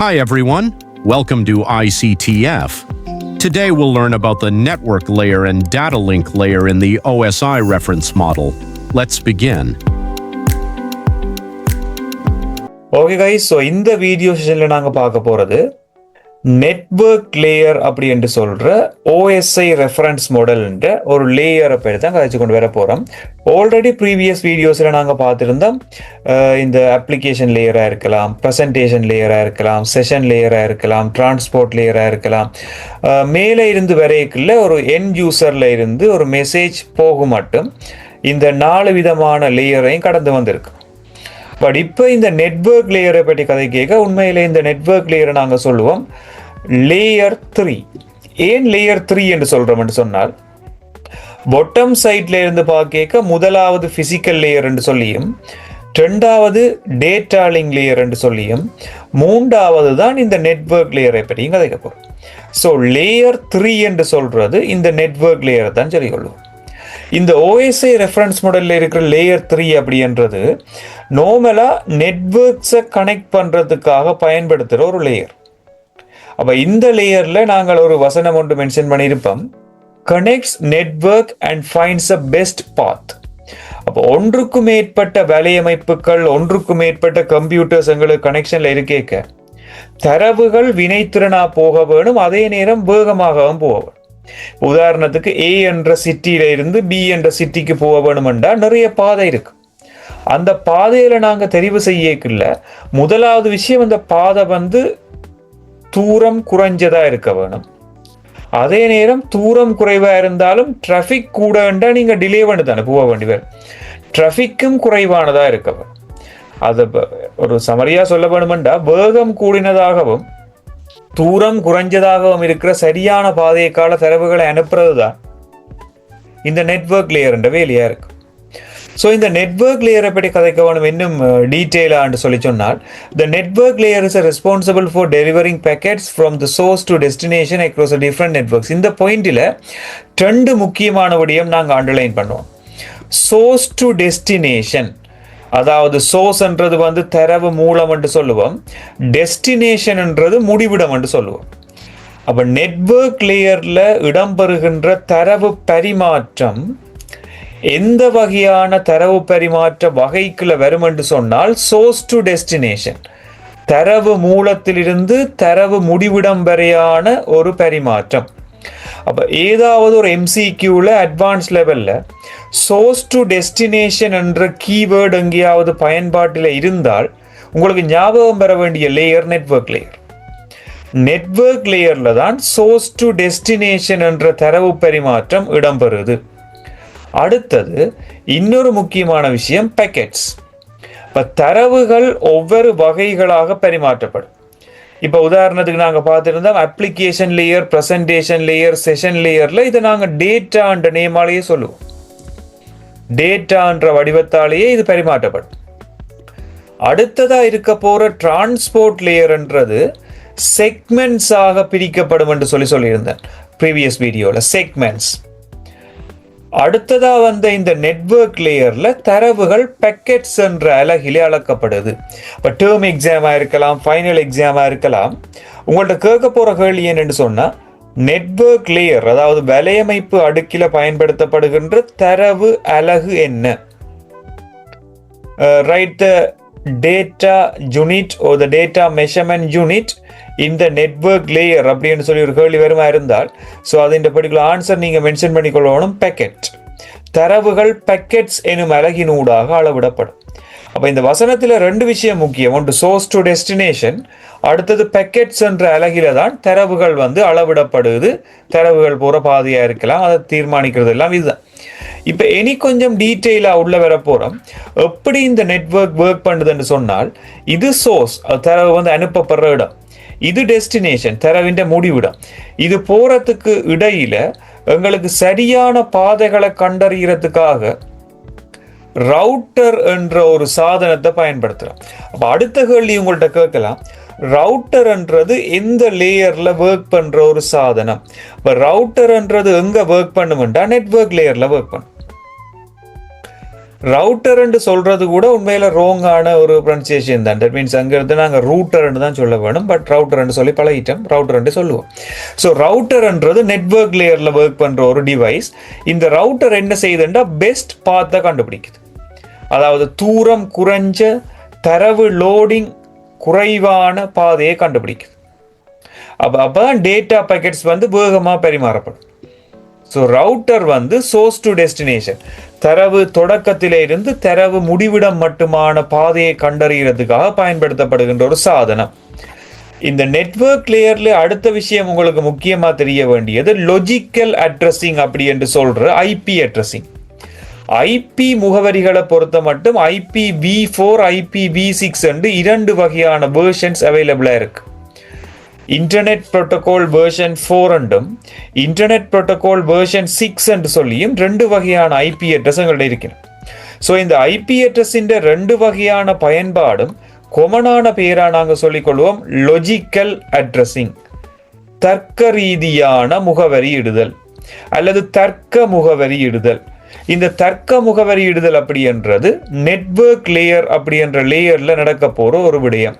Hi everyone, welcome to ICTF. Today we'll learn about the network layer and data link layer in the OSI reference model. Let's begin. Okay guys, so இந்த video செஷனில் நாங்கள் பார்க்க போகிறது network layer அப்படி என்று சொல்கிற OSI reference மாடல்ன்ற ஒரு லேயரை பேர் தான் கதைச்சு கொண்டு வர போகிறோம். ஆல்ரெடி ப்ரீவியஸ் வீடியோஸில் நாங்கள் பார்த்துருந்தோம். இந்த அப்ளிகேஷன் லேயராக இருக்கலாம், ப்ரெசன்டேஷன் லேயராக இருக்கலாம், செஷன் லேயராக இருக்கலாம், டிரான்ஸ்போர்ட் லேயராக இருக்கலாம். மேலே இருந்து வரைக்குள்ள ஒரு எண்ட் யூசரில் இருந்து ஒரு மெசேஜ் போக மட்டும் இந்த 4 விதமான லேயரையும் கடந்து வந்திருக்கு. பட் இப்போ இந்த நெட்வொர்க் லேயரை பற்றி கதை கேட்க உண்மையிலே இந்த நெட்வொர்க் லேயரை நாங்கள் சொல்லுவோம் லேயர் 3. ஏன் லேயர் 3 என்று சொல்கிறோம் சொன்னால், பொட்டம் சைட்ல இருந்து பார்க்க முதலாவது ஃபிசிக்கல் லேயர் என்று சொல்லியும், 2வது டேட்டா லிங்க் லேயர் என்று சொல்லியும், 3வது தான் இந்த நெட்வொர்க் லேயரை பற்றியும் கதைக்க போகிறோம். ஸோ லேயர் 3 என்று சொல்கிறது இந்த நெட்வொர்க் லேயரை தான் சொல்லிக்கொள்வோம். இந்த ஓஎஸ்ஐ ரெஃபரன்ஸ் மாடலில் இருக்கிற லேயர் 3 அப்படின்றது நார்மலாக நெட்வொர்க்ஸை கனெக்ட் பண்ணுறதுக்காக பயன்படுத்துகிற ஒரு லேயர். அப்போ இந்த லேயரில் நாங்கள் ஒரு வசனம் ஒன்று மென்ஷன் பண்ணியிருப்போம், connects network and finds a best path. அப்போ ஒன்றுக்கும் மேற்பட்ட வலையமைப்புகள், ஒன்றுக்கும் மேற்பட்ட கம்ப்யூட்டர்ஸ் எங்களுக்கு கனெக்ஷனில் இருக்கேக்க தரவுகள் வினைத்திறனா போக வேணும், அதே நேரம் வேகமாகவும் போக வேணும். உதாரணத்துக்கு A என்ற சிட்டியில இருந்து B என்ற சிட்டிக்கு போக வேணுமெண்டா நிறைய பாதை இருக்கு. அந்த பாதையில நாங்க தெரிவு செய்யக்குள்ள முதலாவது விஷயம், அந்த பாதை தூரம் குறைஞ்சதா இருக்க வேணும். அதே நேரம் தூரம் குறைவா இருந்தாலும் டிராபிக் கூட வேண்டா, நீங்க டிலே பண்ணி தானே போக வேண்டியவர். டிராபிக்கும் குறைவானதா இருக்க வேணும். அது ஒரு சமரியா சொல்ல வேணுமெண்டா, வேகம் கூடினதாகவும் தூரம் குறைஞ்சதாகவும் இருக்கிற சரியான பாதைக்கால தரவுகளை அனுப்புறது தான் இந்த நெட்வொர்க் லேயர் என்ற வேலையா இருக்கு. ஸோ இந்த நெட்வொர்க் லேயரை பற்றி கதைக்க வேணும் இன்னும் டீட்டெயிலாக சொல்லி சொன்னால், the network layer is responsible for delivering packets from the source to destination across a different networks. இந்த பாயிண்டில் 2 முக்கியமான விடயம் நாங்கள் அண்டர்லைன் பண்ணுவோம். சோர்ஸ் டு டெஸ்டினேஷன், அதாவது சோர்ஸ்ன்றது தரவு மூலம் என்று சொல்லுவோம், டெஸ்டினேஷன்ன்றது முடிவிடம் என்று சொல்லுவோம். அப்ப நெட்வொர்க் லேயர்ல இடம்பெறுகின்ற தரவு பரிமாற்றம் எந்த வகையான தரவு பரிமாற்ற வகைக்குள்ள வரும் என்று சொன்னால், சோர்ஸ் டு டெஸ்டினேஷன், தரவு மூலத்திலிருந்து தரவு முடிவிடம் வரையான ஒரு பரிமாற்றம். அப்ப ஏதாவது ஒரு MCQல அட்வான்ஸ் லெவல்ல சோர்ஸ் டு டெஸ்டினேஷன் என்ற கீவேர்டு எங்கேயாவது பயன்பாட்டில் இருந்தால் உங்களுக்கு ஞாபகம் பெற வேண்டிய லேயர் நெட்வொர்க் லேயர். நெட்வொர்க் லேயர்ல தான் சோர்ஸ் டு டெஸ்டினேஷன் என்ற தரவு பரிமாற்றம் இடம்பெறுது. அடுத்தது இன்னொரு முக்கியமான விஷயம், பேக்கெட்ஸ். இப்ப தரவுகள் ஒவ்வொரு வகைகளாக பரிமாற்றப்படும். இப்போ உதாரணத்துக்கு நாங்கள் பார்த்துருந்தோம் application layer, presentation layer, session லேயர்ல இதை நாங்கள் டேட்டான்ற நேமாலேயே சொல்லுவோம். டேட்டான்ற வடிவத்தாலேயே இது பரிமாற்றப்படும். அடுத்ததா இருக்க போற டிரான்ஸ்போர்ட் லேயர்ன்றது செக்மெண்ட்ஸாக பிரிக்கப்படும் என்று சொல்லியிருந்தேன் ப்ரீவியஸ் வீடியோல, செக்மெண்ட்ஸ். அடுத்ததா இந்த நெட்வொர்க் லேயர்ல தரவுகள் பேக்கெட்ஸ் என்ற அலகிலே அளக்கப்படுது. இப்போ டேர்ம் எக்ஸாமா இருக்கலாம், ஃபைனல் எக்ஸாமா இருக்கலாம். உங்கள்ட்ட கேட்க போற கேள்வி என்னன்னு சொன்னா, நெட்வொர்க் லேயர் அதாவது வலையமைப்பு அடுக்கில பயன்படுத்தப்படுகின்ற தரவு அலகு என்ன? Right the data unit or the data measurement unit in the network layer அப்படின்னு சொல்லி ஒரு கேள்வி வருமா இருந்தால், ஸோ அது பர்டிகுலர் ஆன்சர் நீங்க மென்ஷன் பண்ணிக்கொள்ளணும். பேக்கெட் தரவுகள் பேக்கெட்ஸ் எனும் அலகினூடாக அளவிடப்படும். அப்ப இந்த வசனத்துல 2 விஷயம் முக்கியம். ஒன்று சோர்ஸ் டு டெஸ்டினேஷன், அடுத்தது பேக்கெட்ஸ் என்ற அலகில தான் தரவுகள் அளவிடப்படுது. தரவுகள் போற பாதையா இருக்கலாம், அதை தீர்மானிக்கிறது எல்லாம் இதுதான். இப்ப இனி கொஞ்சம் டீட்டெயிலா உள்ள வர போறோம். எப்படி இந்த நெட்வொர்க் ஒர்க் பண்ணுதுன்னு சொன்னால், இது சோர்ஸ், தரவு அனுப்பப்படுற இடம். இது டெஸ்டினேஷன், தரவின் முடிவிடம். இது போறதுக்கு இடையில எங்களுக்கு சரியான பாதைகளை கண்டறியறதுக்காக ரவுட்டர் என்ற ஒரு சாதனத்தை பயன்படுத்துறோம். அப்ப அடுத்த கேள்வி உங்கள்கிட்ட கேட்கலாம், ரவுட்டர்ன்றது எந்த லேயர்ல ஒர்க் பண்ற ஒரு சாதனம்? இப்ப ரவுட்டர்ன்றது எங்க ஒர்க் பண்ணுமெண்டா நெட்வொர்க் லேயர்ல ஒர்க் பண்ணும். ரவுட்டர் என்று சொல்றது கூட உண்மையில ரோங்கான ஒரு ப்ரொனன்சியேஷன் தான். தட் மீன்ஸ் அங்கிருந்து நாங்கள் ரூட்டர்ன்னு தான் சொல்ல வேணும், பட் ரவுட்டர்ன்னு சொல்லி பழகிட்டோம், ரவுட்டர்ன்னு சொல்லுவோம். ஸோ ரவுட்டர்ன்றது நெட்வொர்க் லேயரில் ஒர்க் பண்ணுற ஒரு டிவைஸ். இந்த ரவுட்டர் என்ன செய்யுதுன்னா பெஸ்ட் பாத்தை கண்டுபிடிக்குது. அதாவது தூரம் குறைஞ்ச தரவு லோடிங் குறைவான பாதையை கண்டுபிடிக்குது. அப்பதான் டேட்டா பேக்கெட்ஸ் வேகமாக பரிமாறப்படும். So router source to destination, தரவு தொடக்கத்திலே இருந்து தரவு முடிவிடம் மட்டுமான பாதையை கண்டறிகிறதுக்காக பயன்படுத்தப்படுகின்ற ஒரு சாதனம். இந்த நெட்வொர்க் லேயர்ல அடுத்த விஷயம் உங்களுக்கு முக்கியமா தெரிய வேண்டியது லாஜிக்கல் அட்ரஸிங் அப்படி என்று சொல்ற ஐபி அட்ரஸிங். ஐபி முகவரிகளை பொறுத்த மட்டும் IPv4 IPv6 என்று 2 வகையான வெர்ஷன்ஸ் அவைலபிளா இருக்கு. இன்டர்நெட் புரோட்டோகால் வெர்ஷன் 4 என்றும் இன்டர்நெட் புரோட்டோகால் வெர்ஷன் 6 என்று சொல்லியும் 2 வகையான ஐபி அட்ரஸ் எங்கள்கிட்ட இருக்கிறது. ஸோ இந்த ஐபி அட்ரஸின் 2 வகையான பயன்பாடும் கொமனான பெயரா நாங்கள் சொல்லிக்கொள்வோம் லாஜிக்கல் அட்ரஸிங், தர்க்க ரீதியான முகவரி இடுதல் அல்லது தர்க்க முகவரி இடுதல். இந்த தர்க்க முகவரி இடுதல் அப்படி என்றது நெட்வொர்க் லேயர் அப்படி என்ற லேயர்ல நடக்க போற ஒரு விடயம்.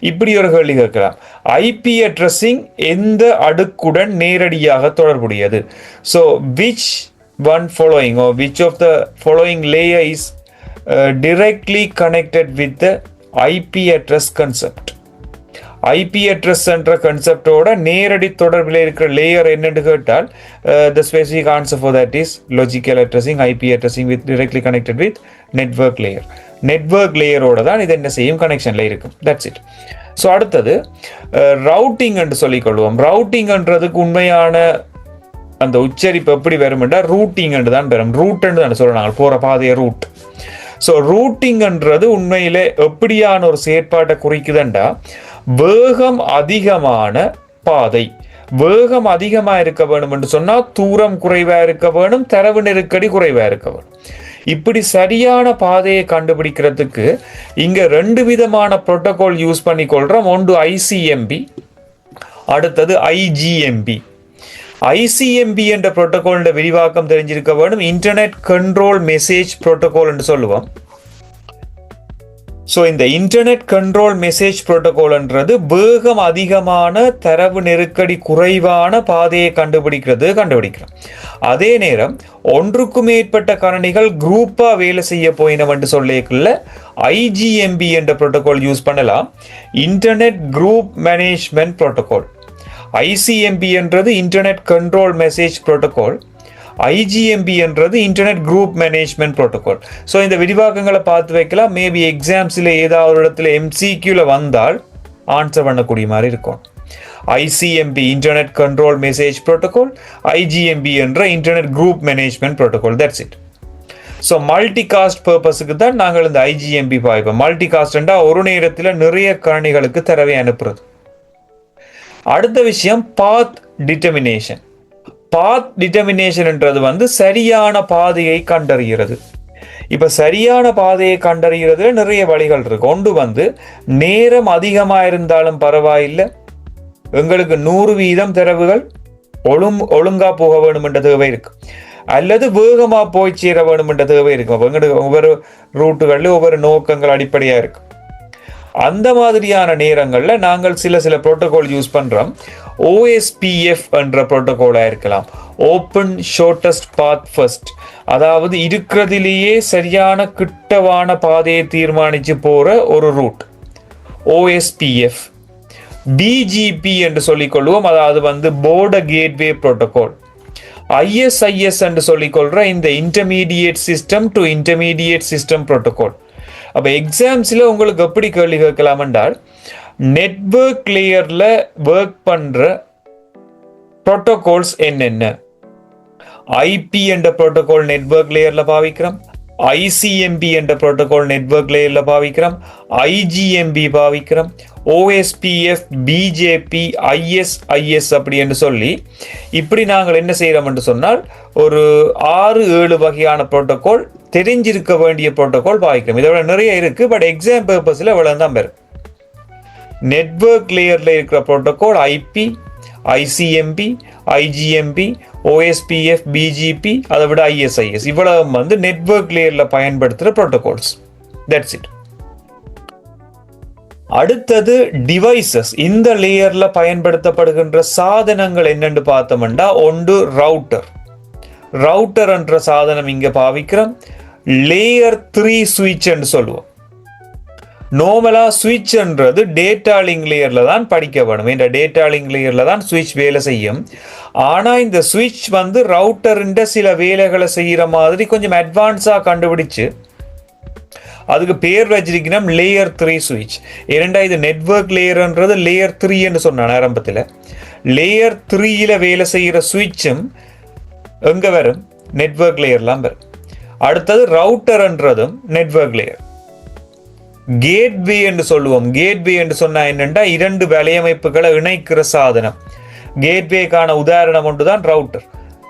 இப்படி ஒரு கேள்வி கேட்கலாம், ஐபி அட்ரஸிங் எந்த அடுக்குடன் நேரடியாக தொடர்புடையது? So which one following or which of the following layer is directly connected with the IP address concept? IP address என்ற கன்செப்டோட நேரடி தொடர்பில் இருக்கிற லேயர் என்னன்னு கேட்டால் the specific answer for that is logical addressing, IP addressing with directly connected with network layer. Network லேயரோட தான் இது என்ன செய்யும், கனெக்ஷன்ல இருக்கும். That's it. ஸோ அடுத்தது ரவுட்டிங் என்று சொல்லிக்கொள்வோம். ரவுட்டிங்ன்றதுக்கு உண்மையான அந்த உச்சரிப்பு எப்படி வரும்னா ரூட்டிங் என்று தான் வரும். ரூட்ன்னு தான் சொல்றாங்க, போற பாதையை ரூட். ஸோ ரூட்டிங்ன்றது உண்மையிலே எப்படியான ஒரு செயற்பாட்டை குறிக்குதுண்டா வேகம் அதிகமான பாதை. வேகம் அதிகமா இருக்க வேணும் என்று சொன்னா தூரம் குறைவா இருக்க வேணும், தரவு நெருக்கடி குறைவா இருக்க வேணும். இப்படி சரியான பாதையை கண்டுபிடிக்கிறதுக்கு இங்க 2 விதமான புரோட்டோகால் யூஸ் பண்ணி கொள்றோம். ஒன்று ICMP, அடுத்தது IGMP. ICMP என்ற புரோட்டோகால் விரிவாக்கம் தெரிஞ்சிருக்க வேணும், இன்டர்நெட் கண்ட்ரோல் மெசேஜ் புரோட்டோகால் என்று சொல்லுவோம். ஸோ இந்த இன்டர்நெட் கண்ட்ரோல் மெசேஜ் புரோட்டோகால்ன்றது வேகம் அதிகமான தரவு நெருக்கடி குறைவான பாதையை கண்டுபிடிக்கிறோம். அதே நேரம் ஒன்றுக்கு மேற்பட்ட கணினிகள் குரூப்பா வேலை செய்ய போயினோம் என்று சொல்லிக்கல IGMP என்ற புரோட்டோகால் யூஸ் பண்ணலாம், internet group management protocol. ICMP என்றது internet control message protocol, IGMP என்றது internet group management protocol. So இந்த விரிவாக்கங்களை பார்த்து வைக்கலாம். மேபி எக்ஸாம்ஸில் ஏதாவது ஒரு இடத்துல MCQல வந்தால் ஆன்சர் பண்ணக்கூடிய மாதிரி இருக்கும். ICMP internet control message protocol, IGMP என்ற internet group management protocol. That's it. So multicast பர்பஸுக்கு தான் நாங்கள் இந்த IGMP பாய்ப்போம். மல்டிகாஸ்ட்னா ஒரு நேரத்தில் நிறைய கணினிகளுக்கு தரவை அனுப்புறது. அடுத்த விஷயம் பாத் டிட்டர்மினேஷன். பாத் டிட்டர்மினேஷன்ன்றது சரியான பாதையை கண்டறிகிறது. இப்ப சரியான பாதையை கண்டறிகிறது நிறைய வழிகள் இருக்கு. ஒன்று நேரம் அதிகமா இருந்தாலும் பரவாயில்லை, எங்களுக்கு 100% தரவுகள் ஒழுங்கா போக வேணும் என்ற தேவை இருக்கு, அல்லது வேகமா போய் சேர வேணும் என்ற தேவை இருக்கு. எங்களுக்கு ஒவ்வொரு ரூட்டுகள்ல ஒவ்வொரு நோக்கங்கள் அடிப்படையா இருக்கு. அந்த மாதிரியான நேரங்கள்ல நாங்கள் சில புரோட்டோகால் யூஸ் பண்றோம். OSPF என்ற புரோட்டோகாலா இருக்கலாம், ஓப்பன் ஷார்ட்டஸ்ட் பாத் ஃபர்ஸ்ட், அதாவது இருக்கிறதுலேயே சரியான கிட்டவான பாதையை தீர்மானிச்சு போற ஒரு ரூட் OSPF. BGP என்று சொல்லிக் கொள்வோம், அதாவது போர்டர் கேட்வே புரோட்டோகால். ISIS என்று சொல்லிக்கொள்ற இந்த intermediate system to intermediate system protocol. அப்ப எக்ஸாம்ஸ்ல உங்களுக்கு எப்படி கேள்வி கேட்கலாம் என்றால் நெட்வொர்க் லேயர்ல ஒர்க் பண்ற புரோட்டோகால்ஸ் என்னென்ன? ஐபி என்ற புரோட்டோகால் நெட்வொர்க் லேயர்ல பாவிக்கிறோம், ICMP என்ற புரோட்டோகால் நெட்வொர்க் லேயர்ல பாவிக்கிறோம், IGMP பாவிக்கிறோம், OSPF, BJP, ISIS அப்படி என்று சொல்லி இப்படி நாங்கள் என்ன செய்யறோம் என்று சொன்னால் ஒரு 6-7 வகையான புரோட்டோகால் தெரிஞ்சிருக்க வேண்டிய புரோட்டோகால் பாவிக்கிறோம். இதோட நிறைய இருக்கு, பட் எக்ஸாம் பர்பஸ்ல இவ்வளவு தான் பெரும். நெட்வொர்க் லேயர்ல இருக்கிற protocol IP, ICMP, IGMP, OSPF, BGP, அதை விட ISIS இவ்வளவு வந்து நெட்வொர்க் லேயர்ல பயன்படுத்துகிற ப்ரோட்டோகால்ஸ். That's it. அடுத்தது டிவைசஸ். இந்த லேயர்ல பயன்படுத்தப்படுகின்ற சாதனங்கள் என்னென்று பார்த்தோம்னா, ஒன்று ரவுட்டர். ரவுட்டர் என்ற சாதனம் இங்க பாவிக்கிறோம். லேயர் 3 சுவிட்ச் என்று சொல்லுவோம். நார்மலா சுவிட்ச் என்றது டேட்டா லிங்க் லேயர்ல தான் படிக்க வேணும். இந்த டேட்டா லிங்க் லேயர்ல தான் சுவிட்ச் வேலை செய்யும். ஆனா இந்த சுவிட்ச் வந்து ரவுட்டர்ன்ற சில வேலைகளை செய்யற மாதிரி கொஞ்சம் அட்வான்ஸா கண்டுபிடிச்சு அதுக்கு பேர் வச்சிருக்கணும் லேயர் 3 சுவிட்ச். இரண்டா இது நெட்வொர்க் லேயர்ன்றது லேயர் 3 என்று சொன்னான் ஆரம்பத்தில். லேயர் 3ல வேலை செய்யற சுவிட்சும் எங்க வரும்? நெட்வொர்க் லேயர்லாம் வரும். அடுத்தது ரவுட்டர்ன்றதும் நெட்வொர்க் லேயர். கேட்வே என்று சொல்லுவோம். கேட்வே என்று சொன்னா என்னென்றா இரண்டு வலையமைப்புகளை இணைக்கிற சாதனம். கேட்வேக்கான உதாரணம் ஒன்றுதான் ரவுட்டர்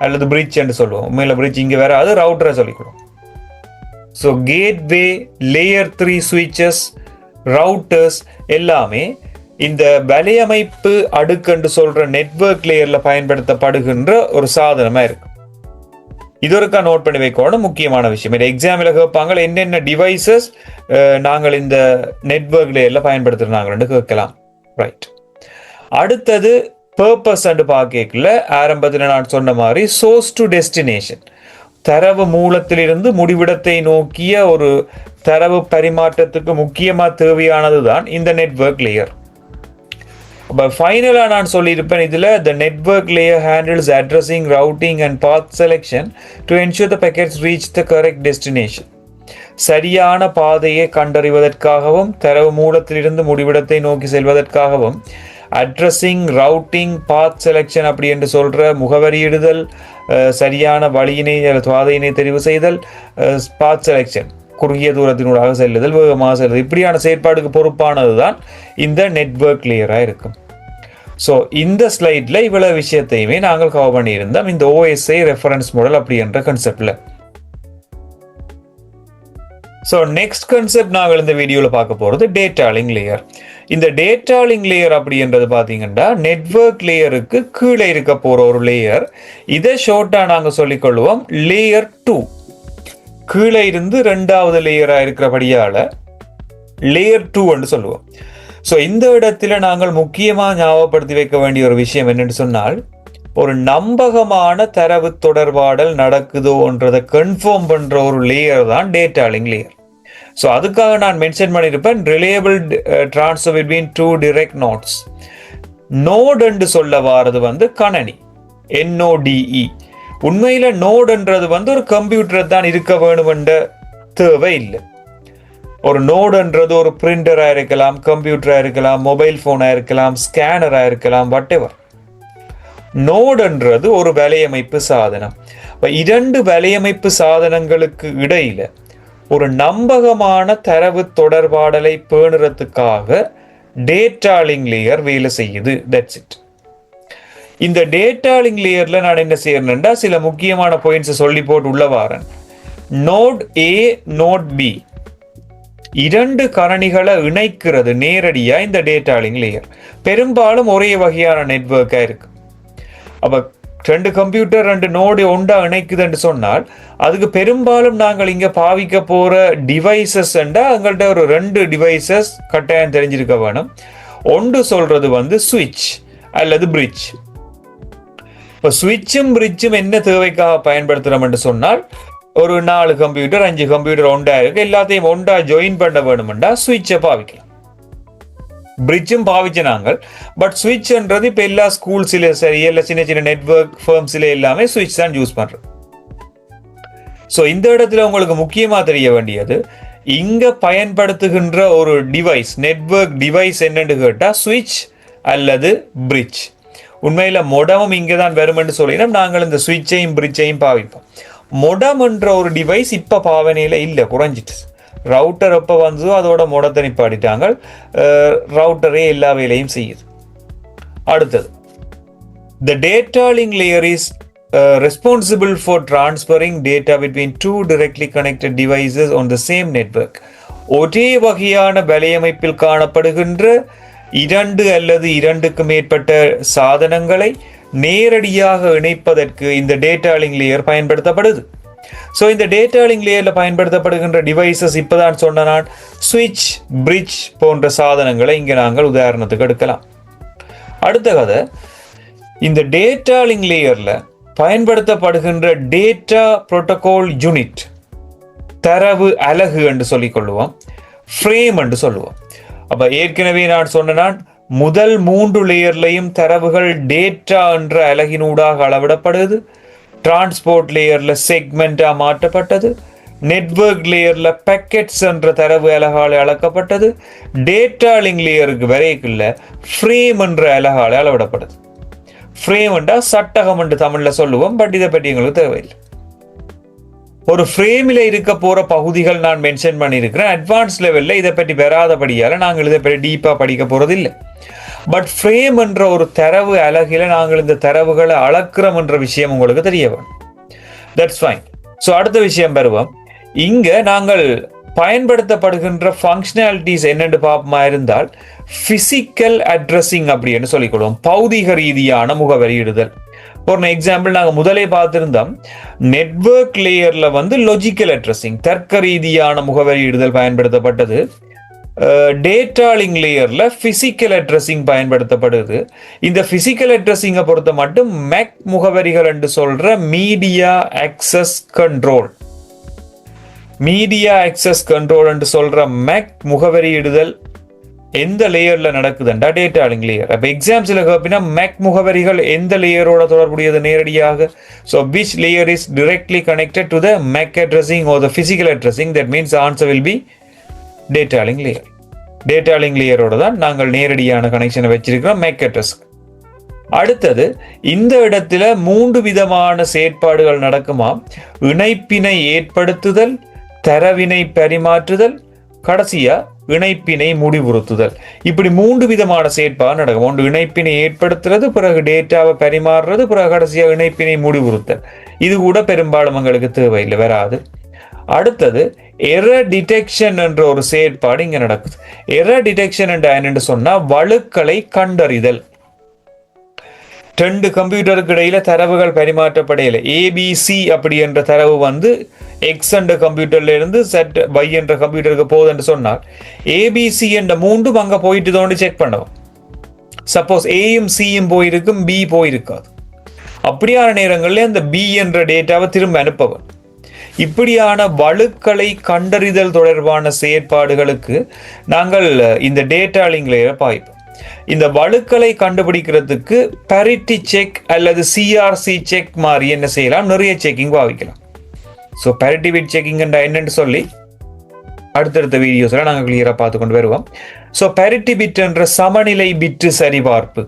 அல்லது பிரிட்ஜ் என்று சொல்லுவோம். உண்மையில பிரிட்ஜ் இங்க வேற, அது ரவுட்டரை சொல்லிக்கிறோம். ஸோ கேட்வே, லேயர் 3 சுவிட்சஸ், ரவுட்டர்ஸ் எல்லாமே இந்த வலையமைப்பு அடுக்கு சொல்ற நெட்வொர்க் லேயர்ல பயன்படுத்தப்படுகின்ற ஒரு சாதனமா இருக்கு. இதற்காக நோட் பண்ணி வைக்கணும் முக்கியமான விஷயம். இந்த எக்ஸாம்பிள் கேட்பாங்க என்னென்ன டிவைசஸ் நாங்கள் இந்த நெட்வொர்க் லேயர்ல பயன்படுத்துறாங்கன்னு கேட்கலாம். ரைட். அடுத்தது பர்பஸ் அண்டு பார்க்கல ஆரம்பத்தில் நான் சொன்ன மாதிரி சோர்ஸ் டு டெஸ்டினேஷன், தரவு மூலத்திலிருந்து முடிவிடத்தை நோக்கிய ஒரு தரவு பரிமாற்றத்துக்கு முக்கியமாக தேவையானது தான் இந்த நெட்வொர்க் லேயர். அப்போ ஃபைனலாக நான் சொல்லியிருப்பேன் இதில் the network layer handles addressing, routing and path selection to ensure the packets reach the correct destination. சரியான பாதையை கண்டறிவதற்காகவும் தரவு மூலத்திலிருந்து முடிவிடத்தை நோக்கி செல்வதற்காகவும் அட்ரஸிங், ரவுட்டிங், பாத் செலெக்ஷன் அப்படி என்று சொல்கிற முகவரியிடுதல், சரியான வழியினை பாதையினை தெரிவு செய்தல், பாத் செலெக்ஷன் குறுகிய தூரத்தினூடாக செல்லுதல், வேகமாக செல்லுதல், இப்படியான செயற்பாடுக்கு பொறுப்பானது தான் இந்த நெட்வொர்க் லேயராக இருக்கும். ஸோ இந்த ஸ்லைடில் இவ்வளவு விஷயத்தையுமே நாங்கள் கவர் பண்ணியிருந்தோம் இந்த OSI ரெஃபரன்ஸ் மாடல் அப்படி என்ற கன்செப்டில். ஸோ நெக்ஸ்ட் கன்செப்ட் நாங்கள் இந்த வீடியோவில் பார்க்க போகிறது டேட்டா லிங்க் லேயர். இந்த டேட்டா லிங்க் லேயர் அப்படின்றது பார்த்தீங்கன்னா நெட்வொர்க் லேயருக்கு கீழே இருக்க போகிற ஒரு லேயர். இதை ஷார்ட்டாக நாங்கள் சொல்லிக்கொள்வோம் லேயர் 2. கீழே இருந்து ரெண்டாவது லேயராக இருக்கிறபடியால் லேயர் 2 என்று சொல்லுவோம். ஸோ இந்த இடத்துல நாங்கள் முக்கியமாக ஞாபகப்படுத்தி வைக்க வேண்டிய ஒரு விஷயம் என்னென்னு சொன்னால், ஒரு நம்பகமான தரவு தொடர்பாடல் நடக்குதோன்றதை கன்ஃபார்ம் பண்ணுற ஒரு லேயர் தான் டேட்டா லிங்க் லேயர். ஸோ அதுக்காக நான் மென்ஷன் பண்ணியிருப்பேன் reliable transfer between 2 direct nodes. Node என்று சொல்ல வாரது வந்து கணனி, NODE. உண்மையில நோடுன்றது வந்து ஒரு கம்ப்யூட்டர் தான் இருக்க வேணுமென்ற தேவை இல்லை. ஒரு நோடுன்றது ஒரு பிரிண்டராக இருக்கலாம், கம்ப்யூட்டராக இருக்கலாம், மொபைல் ஃபோனாக இருக்கலாம், ஸ்கேனராக இருக்கலாம், whatever. நோடுன்றது ஒரு வலையமைப்பு சாதனம். இரண்டு வலையமைப்பு சாதனங்களுக்கு இடையில ஒரு நம்பகமான தரவு தொடர்பாடலை பேணுறதுக்காக டேட்டா லிங்க் லேயர் வேலை செய்யுது. That's it. இந்த டேட்டா லிங்க் லேயர்ல நான் என்ன செய்யறேன்னா சில முக்கியமான பாயிண்ட்ஸ் சொல்லி போட்டு உள்ள வாரேன். நோட் A, நோட் B இரண்டு கரணிகளை இணைக்கிறது நேரடியா இந்த டேட்டா லிங்க் லேயர். பெரும்பாலும் ஒரே வகையான நெட்வொர்க்கா இருக்கு. அப்ப ரெண்டு கம்ப்யூட்டர் ரெண்டு நோடு ஒன்றா இணைக்குதுன்னு சொன்னால் அதுக்கு பெரும்பாலும் நாங்கள் இங்க பாவிக்க போற டிவைசஸ் எங்கள்கிட்ட ஒரு 2 டிவைசஸ் கட்டாயம் தெரிஞ்சிருக்க வேணும். ஒன்று சொல்றது வந்து சுவிட்ச் அல்லது பிரிட்ஜ். இப்போ சுவிட்சும் பிரிட்ஜும் என்ன தேவைக்காக பயன்படுத்துறோம் என்று சொன்னால், ஒரு 4 கம்ப்யூட்டர் 5 கம்ப்யூட்டர் ஒன்றா இருக்கு, எல்லாத்தையும் ஒன்றா ஜாயின் பண்ண வேணும்டா சுவிட்சை பாவிக்கலாம். பிரிட்ஜும் பாவிச்ச நாங்கள். பட் சுவிட்ச்ன்றது இப்போ எல்லா ஸ்கூல்ஸில் சரி எல்லா சின்ன சின்ன நெட்வொர்க் ஃபர்ம்ஸில் எல்லாமே சுவிட்ச் தான் யூஸ் பண்ணுறோம். ஸோ இந்த இடத்துல உங்களுக்கு முக்கியமாக தெரிய வேண்டியது, இங்கே பயன்படுத்துகின்ற ஒரு டிவைஸ் நெட்வொர்க் டிவைஸ் என்னன்னு கேட்டால் சுவிட்ச் அல்லது பிரிட்ஜ். உண்மையில் மொடமும் இங்கே தான் வருமென்று சொல்லினா நாங்கள் இந்த சுவிட்சையும் பிரிட்ஜையும் பாவிப்போம். மொடம் என்ற ஒரு டிவைஸ் இப்போ பாவனையில் இல்லை, குறைஞ்சிட்டு. ரவுட்டர் எப்போ வந்ததோ அதோட மொடத்தை நிப்பாட்டிட்டாங்க. ரவுட்டரே எல்லா வேலையும் செய்யுது. அடுத்தது the data link layer is responsible for transferring data between 2 directly connected devices on the same network. ஒரே வகையான வலையமைப்பில் காணப்படுகின்ற இரண்டு அல்லது இரண்டுக்கு மேற்பட்ட சாதனங்களை நேரடியாக இணைப்பதற்கு இந்த டேட்டா லிங்க் லேயர் பயன்படுத்தப்படுது. ஸோ இந்த டேட்டா லிங்க் லேயர்ல பயன்படுத்தப்படுகின்ற டிவைசஸ் இப்பதான் சொன்ன நான் சுவிட்ச், பிரிட்ஜ் போன்ற சாதனங்களை இங்கே நாங்கள் உதாரணத்துக்கு எடுக்கலாம். அடுத்த கதை, இந்த டேட்டா லிங்க் லேயர்ல பயன்படுத்தப்படுகின்ற டேட்டா புரோட்டோகால் யூனிட், தரவு அலகு என்று சொல்லிக் கொள்ளுவோம், ஃப்ரேம் என்று சொல்லுவோம். அப்ப ஏற்கனவே நான் சொன்ன முதல் 3 லேயர்லையும் தரவுகள் டேட்டா என்ற அலகினூடாக அளவிடப்படுது. டிரான்ஸ்போர்ட் லேயர்ல செக்மெண்டா மாற்றப்பட்டது. நெட்வொர்க் லேயர்ல பேக்கெட்ஸ் என்ற தரவு அலகால அளக்கப்பட்டது. டேட்டா லிங்க் லேயருக்கு வரைக்குள்ள ஃப்ரேம் என்ற அலகால அளவிடப்படுது. ஃப்ரேம் என்றா சட்டகம் என்று தமிழ்ல சொல்லுவோம். பட் இதை பற்றி எங்களுக்கு தேவையில்லை. ஒரு ஃப்ரேமில் இருக்க போற பகுதிகள் நான் மென்ஷன் பண்ணியிருக்கிறேன். அட்வான்ஸ் லெவல்ல இதை பற்றி வராதபடியால நாங்கள் இதை பற்றி டீப்பா படிக்க போறது இல்லை. பட் ஃப்ரேம் என்ற ஒரு தரவு அலகில நாங்கள் இந்த தரவுகளை அளக்கிறோம் என்ற விஷயம் உங்களுக்கு தெரிய வேணும். That's fine. ஸோ அடுத்த விஷயம் வருவோம். இங்க நாங்கள் பயன்படுத்தப்படுகின்ற ஃபங்க்ஷனாலிட்டிஸ் என்னென்று பார்ப்போமா இருந்தால் பிசிக்கல் அட்ரஸிங் அப்படின்னு சொல்லிக்கொள்வோம். பௌதிக ரீதியான முகவரியிடுதல். ஒரு எக்ஸாம்பிள் நாங்கள் முதலே பார்த்திருந்தோம். நெட்வொர்க் லேயர்ல லாஜிக்கல் அட்ரஸிங், தர்க்க ரீதியான முகவரியிடுதல் பயன்படுத்தப்பட்டது. டேட்டா லிங்க் லேயர்ல பிசிக்கல் அட்ரஸிங் பயன்படுத்தப்படுது. இந்த பிசிக்கல் அட்ரஸிங்கை பொறுத்த மட்டும் மேக் முகவரிகள் என்று சொல்ற media access control, media access control என்று சொல்ற மேக் முகவரியிடுதல் எந்த லேயர்ல நடக்குதுண்டா டேட்டா லிங்க் லேயர். அப்ப எக்ஸாம்ஸ்ல கேப்பினா மேக் முகவரிகள் எந்த லேயரோட தொடர்புடையது நேரடியாக. So which layer is directly connected to the MAC addressing or the physical addressing, that means the answer will be data link layer. Data link லேயரோட தான் நாங்கள் நேரடியான கனெக்ஷனை வச்சிருக்கிறோம் மேக் அட்ரஸ். அடுத்தது, இந்த இடத்துல 3 விதமான செயற்பாடுகள் நடக்குமா. இணைப்பினை ஏற்படுத்துதல், தரவினை பரிமாற்றுதல், கடைசியா இணைப்பினை முடிவுறுத்துதல். இப்படி 3 விதமான செயற்பாடு நடக்கும். ஒன்று இணைப்பினை ஏற்படுத்துறது, பிறகு டேட்டாவை பரிமாறுறது, பிறகு கடைசியா இணைப்பினை முடிவுறுத்தல். இது கூட பெரும்பாலும் எங்களுக்கு தேவையில்லை, வராது. அடுத்தது எரர் டிடெக்ஷன் என்ற ஒரு செயற்பாடு இங்க நடக்குது. எரர் டிடெக்ஷன் என்னன்னு சொன்னா வழுக்களை கண்டறிதல். 2 கம்ப்யூட்டருக்கு இடையில தரவுகள் பரிமாற்றப்படையில ஏபிசி அப்படி என்ற தரவு எக்ஸ் என்ற கம்ப்யூட்டர்ல இருந்து செட் Y என்ற கம்ப்யூட்டருக்கு போகுதுன்னு சொன்னால் ஏபிசி என்ற 3 அங்க போயிட்டு தோண்டி செக் பண்ணுவோம். சப்போஸ் ஏயும் சியும் போயிருக்கும், பி போயிருக்காது. அப்படியான நேரங்களில் அந்த பி என்ற டேட்டாவை திரும்ப அனுப்பவும். இப்படியான வழுக்களை கண்டறிதல் தொடர்பான செயற்பாடுகளுக்கு நாங்கள் இந்த டேட்டா லிங்க் லேயரை பாய்ப்போம். இந்த வழுக்களை கண்டுபிடிக்கிறதுக்கு parity செக் அல்லது சிஆர்சி செக் மாதிரி என்ன செய்யலாம், நிறைய செக்கிங் பாவிக்கலாம். ஸோ parity bit செக்கிங் என்னன்னு சொல்லி அடுத்தடுத்த வீடியோஸ்ல நாங்கள் கிளியரா பார்த்து கொண்டு வருவோம். ஸோ parity bit என்ற சமநிலை பிட்டு சரிபார்ப்பு,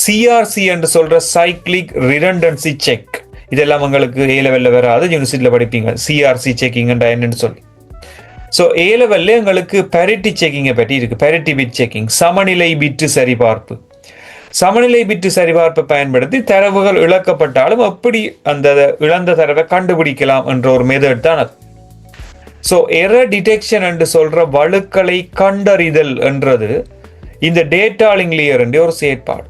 சிஆர்சி என்று சொல்ற சைக்ளிக் ரிடண்டன்சி செக், இதெல்லாம் உங்களுக்கு ஏ லெவல்ல வராது, யூனிவர்சிட்டியில படிப்பீங்க சிஆர்சி செக்கிங் என்னன்னு சொல்லி. ஸோ ஏ லெவல்ல எங்களுக்கு parity செக்கிங்கை பற்றி இருக்கு. parity bit செக்கிங், சமநிலை பிட்டு சரிபார்ப்பு. சமநிலை பிட்டு சரிபார்ப்பை பயன்படுத்தி தரவுகள் இழக்கப்பட்டாலும் எப்படி அந்த இழந்த தரவை கண்டுபிடிக்கலாம் என்ற ஒரு மெத்தட் தான் அது. ஸோ எரர் டிடெக்ஷன் என்று சொல்ற வழுக்களை கண்டறிதல் என்றது இந்த டேட்டா லிங்க் லேயர் என்ற ஒரு செயற்பாடு.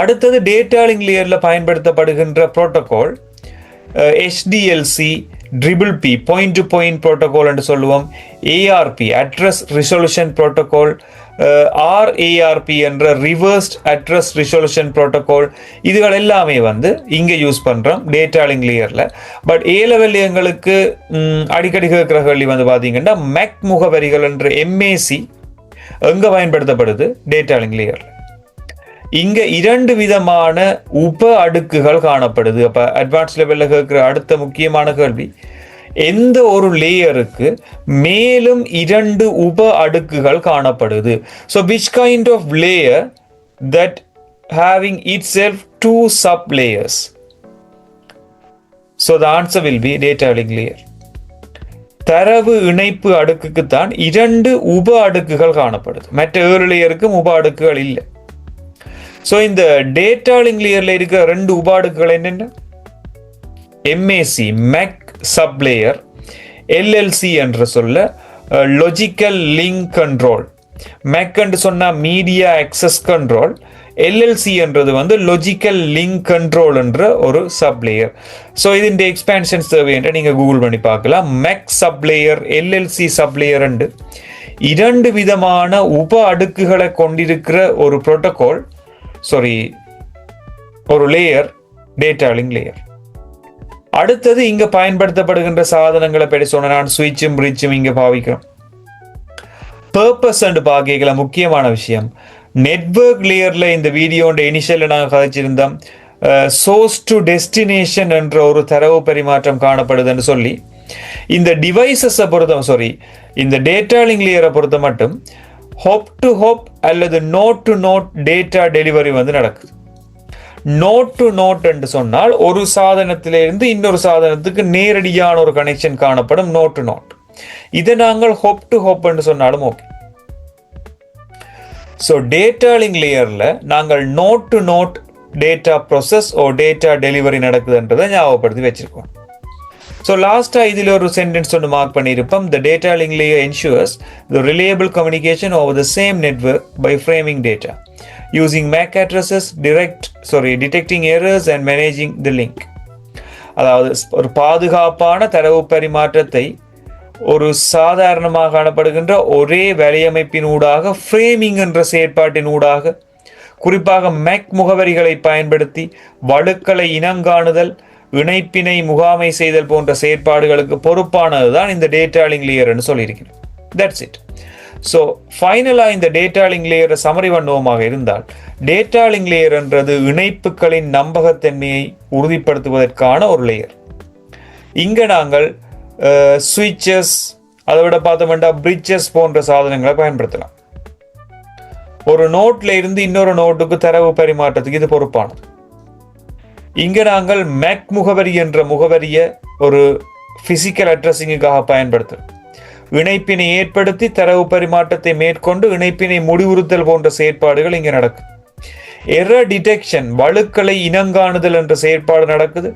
அடுத்தது டேட்டா லிங்க் லேயர்ல பயன்படுத்தப்படுகின்ற protocol HDLC, PPP, point to point protocol என்று சொல்லுவோம். ARP, address resolution protocol, RARP என்ற ரிவர்ஸ்ட் அட்ரஸ் ரிசொல்யூஷன் புரோட்டோகால். இதுகள் எல்லாமே இங்க யூஸ் பண்றோம் டேட்டா லிங்க் லேயர்ல. பட் ஏ லெவல் எங்களுக்கு அடிக்கடி கேட்கிற கேள்வி பாத்தீங்கன்னா மேக் முகவரிகள் என்ற MAC எங்க பயன்படுத்தப்படுது டேட்டா லிங்க் லேயர்ல. இங்க 2 விதமான உப அடுக்குகள் காணப்படுது. அப்ப அட்வான்ஸ் லெவல்ல கேட்கிற அடுத்த முக்கியமான கேள்வி, எந்த ஒரு லேயருக்கு மேலும் 2 உப அடுக்குகள் காணப்படுது. So which kind of layer that having itself 2 sub layers? So the answer will be data link layer. தரவு இணைப்பு அடுக்குக்கு தான் 2 உப அடுக்குகள் காணப்படுது. மற்ற 7 லேயருக்கும் உப அடுக்குகள் இல்லை. ஸோ இந்த டேட்டா லிங்க் லேயர்ல இருக்கிற 2 உப அடுக்குகள் என்னென்ன? MAC, மேக் சப்லேயர், LLC என்ற சொல்ல லாஜிக்கல் லிங்க் கண்ட்ரோல். MEC என்று சொன்னா மீடியா அக்சஸ் கண்ட்ரோல், LLC என்றது வந்து லாஜிக்கல் லிங்க் கண்ட்ரோல் என்ற ஒரு சப்லேயர். ஸோ இதன் எக்ஸ்பேன்ஷன்ஸ் தேவை என்று நீங்கள் கூகுள் பண்ணி பார்க்கலாம். MEC சப்லேயர், LLC சப்லேயர் என்று 2 விதமான உப அடுக்குகளை கொண்டிருக்கிற ஒரு புரோட்டோகால், ஒரு லேயர், டேட்டா லிங்க் லேயர். அடுத்தது இங்க பயன்படுத்தப்படுகின்ற சாதனங்களை பற்றி சொன்ன நான் சுவிட்சும் பிரிட்ஜும் இங்க பாவிக்கிறோம். பர்பஸ் அண்ட் பாக்கியங்கள முக்கியமான விஷயம், நெட்வொர்க் லேயர்ல இந்த வீடியோட இனிஷியல்ல நாங்கள் கதைச்சிருந்தோம் சோர்ஸ் டு டெஸ்டினேஷன் என்ற ஒரு தரவு பரிமாற்றம் காணப்படுதுன்னு சொல்லி, இந்த டிவைசஸை பொறுத்த இந்த டேட்டா லிங்க் லேயரை பொறுத்த மட்டும் ஹோப் டு ஹோப் அல்லது node to node data delivery வந்து நடக்குது. நோட் டு நோட் என்று சொன்னால் ஒரு சாதனத்திலிருந்து இன்னொரு சாதனத்துக்கு நேரடியான ஒரு கனெக்ஷன் காணப்படும் நோட் டு நோட். இதை நாங்கள் ஹோப் டு ஹோப் என்று சொன்னாலும் ஓகே. ஸோ டேட்டா லிங்க் லேயர்ல நாங்கள் node to node data process or data delivery நடக்குதுன்றதை ஞாபகப்படுத்தி வச்சிருக்கோம். ஸோ லாஸ்ட்டாக இதில் ஒரு சென்டென்ஸ் ஒன்று மார்க் பண்ணியிருப்போம். The data link layer ensures the reliable communication over the same network by framing data using MAC addresses, detecting errors and managing the link. அதாவது ஒரு பாதுகாப்பான தரவு பரிமாற்றத்தை ஒரு சாதாரணமாக காணப்படுகின்ற ஒரே வலையமைப்பினூடாக ஃப்ரேமிங் என்ற செயற்பாட்டினூடாக குறிப்பாக MEC முகவரிகளை பயன்படுத்தி வழுக்களை இனங்காணுதல், இணைப்பினை முகாமை செய்தல் போன்ற செயற்பாடுகளுக்கு பொறுப்பானதுதான் இந்த டேட்டா லிங்க் லேயர்னு சொல்லியிருக்கிறேன். That's it. ஸோ ஃபைனலாக இந்த டேட்டா லிங்க் லேயரை சமரி பண்ணுவோமாக இருந்தால், டேட்டா லிங்க் லேயர் என்றது இணைப்புகளின் நம்பகத்தன்மையை உறுதிப்படுத்துவதற்கான ஒரு லேயர். இங்கே நாங்கள் ஸ்விட்சஸ், அதை விட பார்த்தோம்னா பிரிட்ஜஸ் போன்ற சாதனங்களை பயன்படுத்தலாம். ஒரு நோட்ல இருந்து இன்னொரு நோட்டுக்கு தரவு பரிமாற்றத்துக்கு இது பொறுப்பானது. இங்க நாங்கள் MEC முகவரி என்ற முகவரியை ஒரு பிசிக்கல் அட்ரஸிங்குக்காக பயன்படுத்துகிறோம். இணைப்பினை ஏற்படுத்தி தரவு பரிமாற்றத்தை மேற்கொண்டு இணைப்பினை முடிவுறுத்தல் போன்ற செயற்பாடுகள் இங்கே நடக்கும். எரர் டிடெக்ஷன், வழுக்களை இனங்காணுதல் என்ற செயற்பாடு நடக்குது.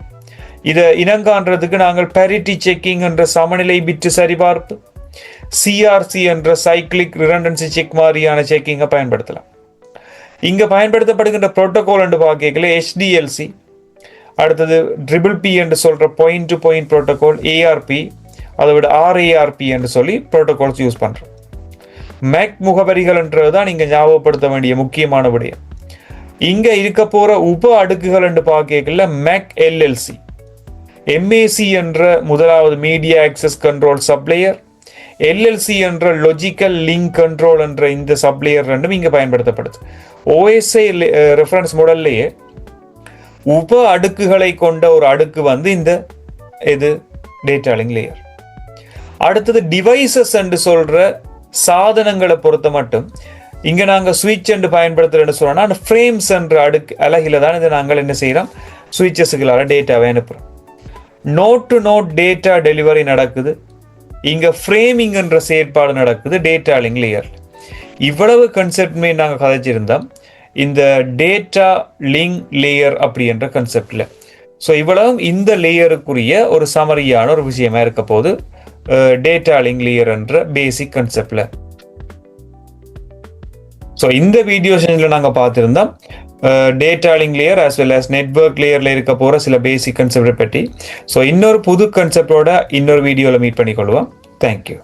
இதை இனங்காண்றதுக்கு நாங்கள் parity செக்கிங் என்ற சமநிலை பிட்டு சரிபார்ப்பு, CRC என்ற சைக்ளிக் ரிடண்டன்சி செக் மாதிரியான செக்கிங்கை பயன்படுத்தலாம். இங்க பயன்படுத்தப்படுகின்ற புரோட்டோகால் என்று பார்க்கல HDLC, அடுத்தது PPP என்று சொல்ற point to point protocol, ARP, அதை விட RARP என்று சொல்லி புரோட்டோகால்ஸ் யூஸ் பண்றோம். MEC முகவரிகள் என்றதுதான் இங்க ஞாபகப்படுத்த வேண்டிய முக்கியமான விடயம். இங்க இருக்க போற உப அடுக்குகள் என்று பார்க்கல MEC LLC, MAC என்ற முதலாவது மீடியா ஆக்சஸ் கண்ட்ரோல் சப்லேயர், LLC என்ற லாஜிக்கல் லிங்க் கண்ட்ரோல் என்ற இந்த சப்லேயர் ரெண்டும் இங்க பயன்படுத்தப்படுது. OSI ரெஃபரன்ஸ் மாடல்லையே உப அடுக்குகளை கொண்ட ஒரு அடுக்கு வந்து இது டேட்டா லிங்க் லேயர். அடுத்தது டிவைசஸ் என்று சொல்ற சாதனங்களை பொறுத்த மட்டும் இங்க நாங்க ஸ்விட்ச் என்று பயன்படுத்துறோம்னு சொன்னா அந்த ஃப்ரேம்ஸ் என்ற அடுக்கு அழகில தான் இதை நாங்கள் என்ன செய்யறோம், ஸ்விட்சஸ்களால டேட்டாவை அனுப்புறோம். Node to node data delivery நடக்குது. இங்க ஃப்ரேமிங் என்ற செயற்பாடு நடக்குது டேட்டா லிங்க் லேயர். இவ்வளவு கன்செப்ட்மே நாங்கள் கதைச்சிருந்தோம் இந்த டேட்டா லிங்க் லேயர் அப்படி என்ற கன்செப்ட்ல. ஸோ இவ்வளவும் இந்த லேயருக்குரிய ஒரு சமரியான ஒரு விஷயமா இருக்க போது டேட்டா லிங்க் லேயர் என்ற பேசிக் கன்செப்ட்ல. ஸோ இந்த வீடியோ செஷன்ல நாங்கள் பார்த்துருந்தோம் data link layer as well as network லேயர்ல இருக்க போற சில பேசிக் கன்செப்டை பற்றி. ஸோ இன்னொரு புது கன்செப்டோட இன்னொரு வீடியோல மீட் பண்ணிக்கொள்வோம். தேங்க்யூ.